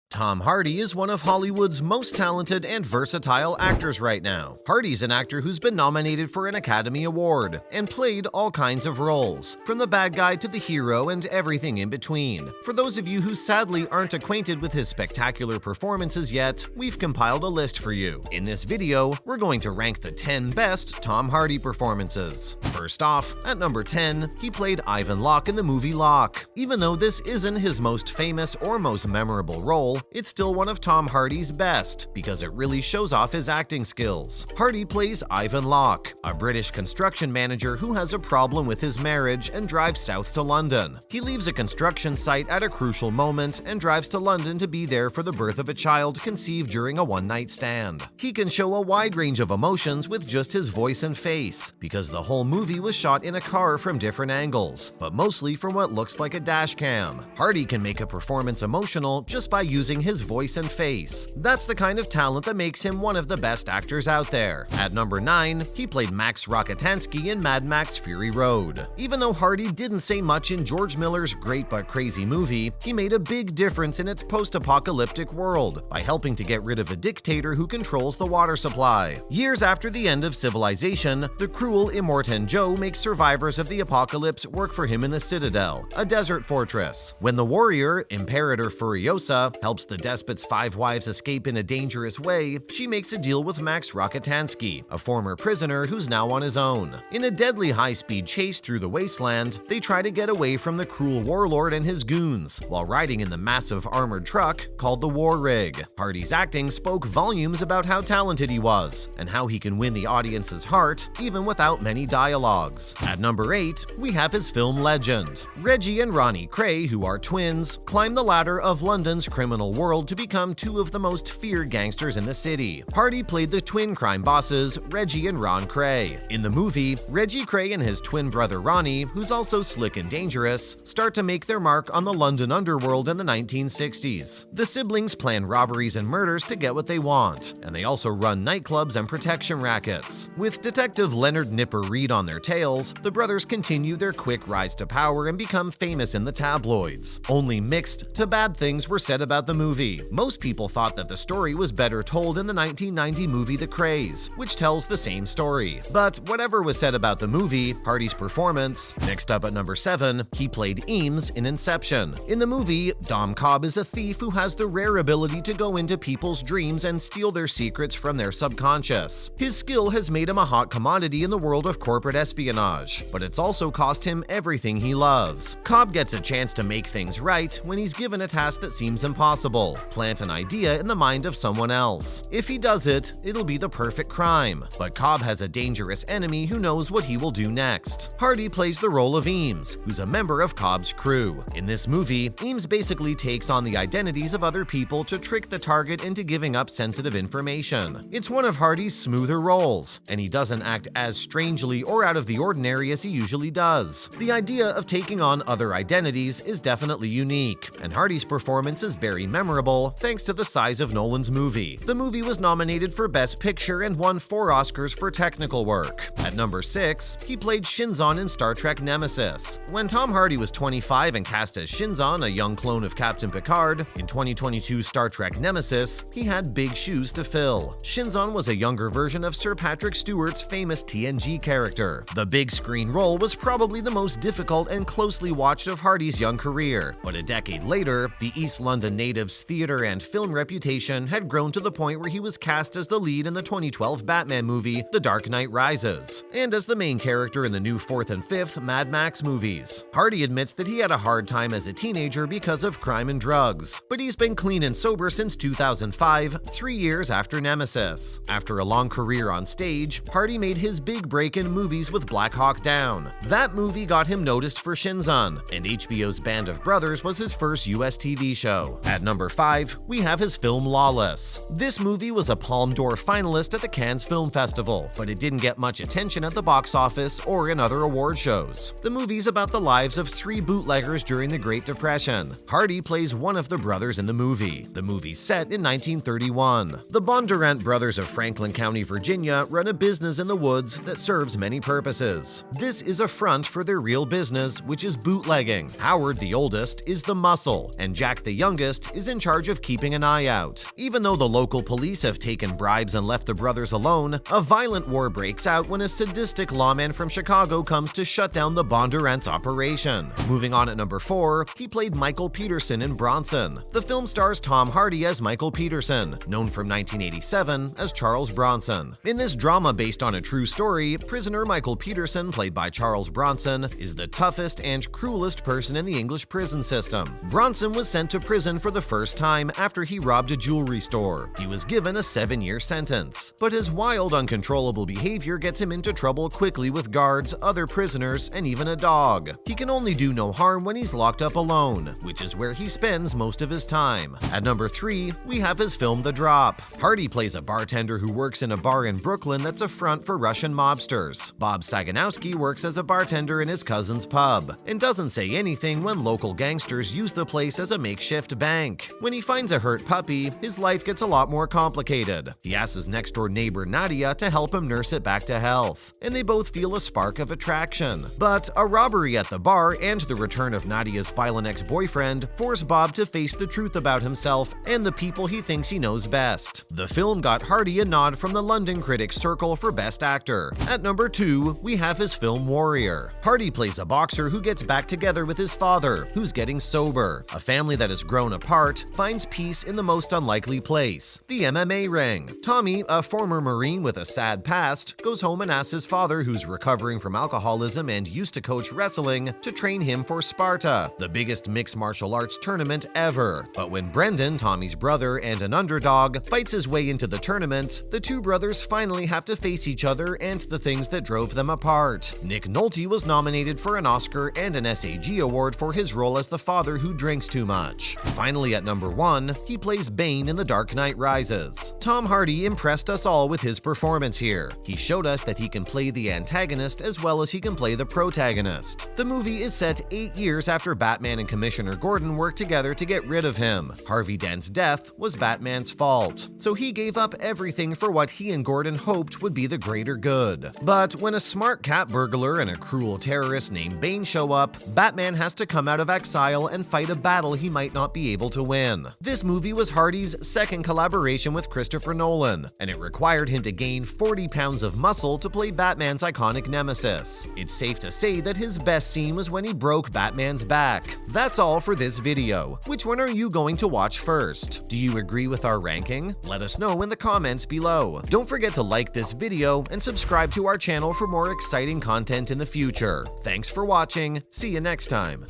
Tom Hardy is one of Hollywood's most talented and versatile actors right now. Hardy's an actor who's been nominated for an Academy Award and played all kinds of roles, from the bad guy to the hero and everything in between. For those of you who sadly aren't acquainted with his spectacular performances yet, we've compiled a list for you. In this video, we're going to rank the 10 best Tom Hardy performances. First off, at number 10, he played Ivan Locke in the movie Locke. Even though this isn't his most famous or most memorable role, it's still one of Tom Hardy's best because it really shows off his acting skills. Hardy plays Ivan Locke, a British construction manager who has a problem with his marriage and drives south to London. He leaves a construction site at a crucial moment and drives to London to be there for the birth of a child conceived during a one-night stand. He can show a wide range of emotions with just his voice and face because the whole movie was shot in a car from different angles, but mostly from what looks like a dash cam. Hardy can make a performance emotional just by using his voice and face. That's the kind of talent that makes him one of the best actors out there. At number 9, he played Max Rokitansky in Mad Max Fury Road. Even though Hardy didn't say much in George Miller's Great But Crazy movie, he made a big difference in its post-apocalyptic world by helping to get rid of a dictator who controls the water supply. Years after the end of civilization, the cruel Immortan Joe makes survivors of the apocalypse work for him in the Citadel, a desert fortress. When the warrior, Imperator Furiosa, helps the despot's 5 wives escape in a dangerous way, she makes a deal with Max Rokitansky, a former prisoner who's now on his own. In a deadly high-speed chase through the wasteland, they try to get away from the cruel warlord and his goons, while riding in the massive armored truck called the War Rig. Hardy's acting spoke volumes about how talented he was, and how he can win the audience's heart even without many dialogues. At number 8, we have his film legend. Reggie and Ronnie Kray, who are twins, climb the ladder of London's criminal world to become 2 of the most feared gangsters in the city. Hardy played the twin crime bosses, Reggie and Ron Kray. In the movie, Reggie Kray and his twin brother Ronnie, who's also slick and dangerous, start to make their mark on the London underworld in the 1960s. The siblings plan robberies and murders to get what they want, and they also run nightclubs and protection rackets. With Detective Leonard Nipper Reed on their tails, the brothers continue their quick rise to power and become famous in the tabloids. Only mixed to bad things were said about the movie. Most people thought that the story was better told in the 1990 movie The Krays, which tells the same story. But whatever was said about the movie, Hardy's performance. Next up at number 7, he played Eames in Inception. In the movie, Dom Cobb is a thief who has the rare ability to go into people's dreams and steal their secrets from their subconscious. His skill has made him a hot commodity in the world of corporate espionage, but it's also cost him everything he loves. Cobb gets a chance to make things right when he's given a task that seems impossible: plant an idea in the mind of someone else. If he does it, it'll be the perfect crime. But Cobb has a dangerous enemy who knows what he will do next. Hardy plays the role of Eames, who's a member of Cobb's crew. In this movie, Eames basically takes on the identities of other people to trick the target into giving up sensitive information. It's one of Hardy's smoother roles, and he doesn't act as strangely or out of the ordinary as he usually does. The idea of taking on other identities is definitely unique, and Hardy's performance is very memorable thanks to the size of Nolan's movie. The movie was nominated for Best Picture and won 4 Oscars for technical work. At number 6, he played Shinzon in Star Trek Nemesis. When Tom Hardy was 25 and cast as Shinzon, a young clone of Captain Picard, in 2022's Star Trek Nemesis, he had big shoes to fill. Shinzon was a younger version of Sir Patrick Stewart's famous TNG character. The big screen role was probably the most difficult and closely watched of Hardy's young career, but a decade later, the East London native's theater and film reputation had grown to the point where he was cast as the lead in the 2012 Batman movie The Dark Knight Rises, and as the main character in the new 4th and 5th Mad Max movies. Hardy admits that he had a hard time as a teenager because of crime and drugs, but he's been clean and sober since 2005, 3 years after Nemesis. After a long career on stage, Hardy made his big break in movies with Black Hawk Down. That movie got him noticed for Shinzon, and HBO's Band of Brothers was his first US TV show. At number 5, we have his film Lawless. This movie was a Palme d'Or finalist at the Cannes Film Festival, but it didn't get much attention at the box office or in other award shows. The movie's about the lives of 3 bootleggers during the Great Depression. Hardy plays one of the brothers in the movie. The movie's set in 1931. The Bondurant brothers of Franklin County, Virginia, run a business in the woods that serves many purposes. This is a front for their real business, which is bootlegging. Howard, the oldest, is the muscle, and Jack, the youngest, is in charge of keeping an eye out. Even though the local police have taken bribes and left the brothers alone, a violent war breaks out when a sadistic lawman from Chicago comes to shut down the Bondurant's operation. Moving on at number 4, he played Michael Peterson in Bronson. The film stars Tom Hardy as Michael Peterson, known from 1987 as Charles Bronson. In this drama based on a true story, prisoner Michael Peterson, played by Charles Bronson, is the toughest and cruelest person in the English prison system. Bronson was sent to prison for the first time after he robbed a jewelry store. He was given a 7-year sentence, but his wild, uncontrollable behavior gets him into trouble quickly with guards, other prisoners, and even a dog. He can only do no harm when he's locked up alone, which is where he spends most of his time. At number 3, we have his film The Drop. Hardy plays a bartender who works in a bar in Brooklyn that's a front for Russian mobsters. Bob Saganowski works as a bartender in his cousin's pub, and doesn't say anything when local gangsters use the place as a makeshift bank. When he finds a hurt puppy, his life gets a lot more complicated. He asks his next-door neighbor Nadia to help him nurse it back to health, and they both feel a spark of attraction. But a robbery at the bar and the return of Nadia's violent ex-boyfriend force Bob to face the truth about himself and the people he thinks he knows best. The film got Hardy a nod from the London Critics Circle for Best Actor. At number 2, we have his film Warrior. Hardy plays a boxer who gets back together with his father, who's getting sober. A family that has grown apart finds peace in the most unlikely place, the MMA ring. Tommy, a former Marine with a sad past, goes home and asks his father, who's recovering from alcoholism and used to coach wrestling, to train him for Sparta, the biggest mixed martial arts tournament ever. But when Brendan, Tommy's brother and an underdog, fights his way into the tournament, the two brothers finally have to face each other and the things that drove them apart. Nick Nolte was nominated for an Oscar and an SAG award for his role as the father who drinks too much. Finally, at number 1, he plays Bane in The Dark Knight Rises. Tom Hardy impressed us all with his performance here. He showed us that he can play the antagonist as well as he can play the protagonist. The movie is set 8 years after Batman and Commissioner Gordon worked together to get rid of him. Harvey Dent's death was Batman's fault, so he gave up everything for what he and Gordon hoped would be the greater good. But when a smart cat burglar and a cruel terrorist named Bane show up, Batman has to come out of exile and fight a battle he might not be able to win. This movie was Hardy's second collaboration with Christopher Nolan, and it required him to gain 40 pounds of muscle to play Batman's iconic nemesis. It's safe to say that his best scene was when he broke Batman's back. That's all for this video. Which one are you going to watch first? Do you agree with our ranking? Let us know in the comments below. Don't forget to like this video and subscribe to our channel for more exciting content in the future. Thanks for watching. See you next time.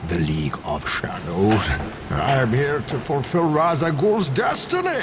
The League of Shadows. I'm here to fulfill Ra's al Ghul's destiny.